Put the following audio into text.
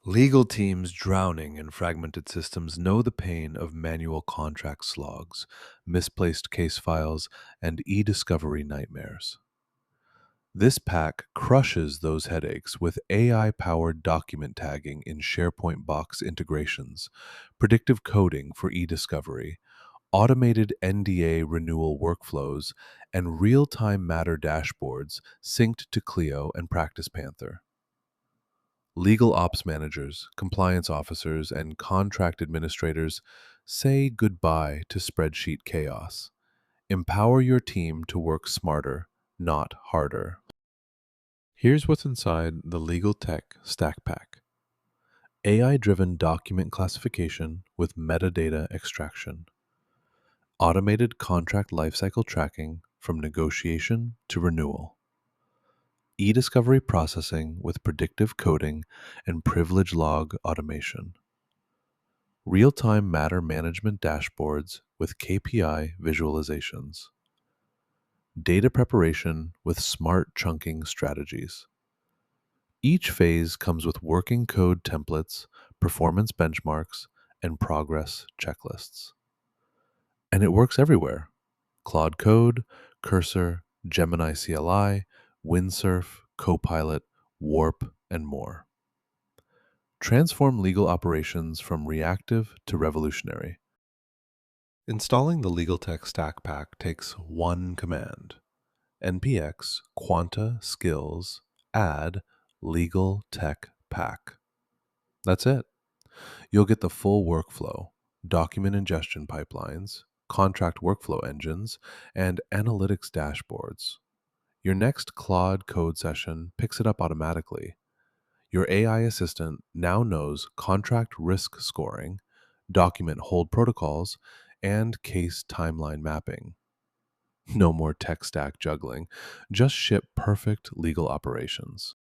Legal teams drowning in fragmented systems know the pain of manual contract slogs, misplaced case files, and e discovery nightmares. This pack crushes those headaches with AI powered document tagging in SharePoint Box integrations, predictive coding for e discovery, automated NDA renewal workflows, and real time matter dashboards synced to Clio and Practice Panther. Legal ops managers, compliance officers, and contract administrators say goodbye to spreadsheet chaos. Empower your team to work smarter, not harder. Here's what's inside the Legal Tech Stack Pack: AI driven document classification with metadata extraction, automated contract lifecycle tracking from negotiation to renewal, e-discovery processing with predictive coding and privilege log automation, real-time matter management dashboards with KPI visualizations, data preparation with smart chunking strategies. Each phase comes with working code templates, performance benchmarks, and progress checklists. And it works everywhere: Claude Code, Cursor, Gemini CLI, Windsurf, Copilot, Warp, and more. Transform legal operations from reactive to revolutionary. Installing the Legal Tech Stack Pack takes one command: npx quanta-skills add legal tech pack. That's it. You'll get the full workflow, document ingestion pipelines, contract workflow engines, and analytics dashboards. Your next Claude code session picks it up automatically. Your AI assistant now knows contract risk scoring, document hold protocols, and case timeline mapping. No more tech stack juggling. Just ship perfect legal operations.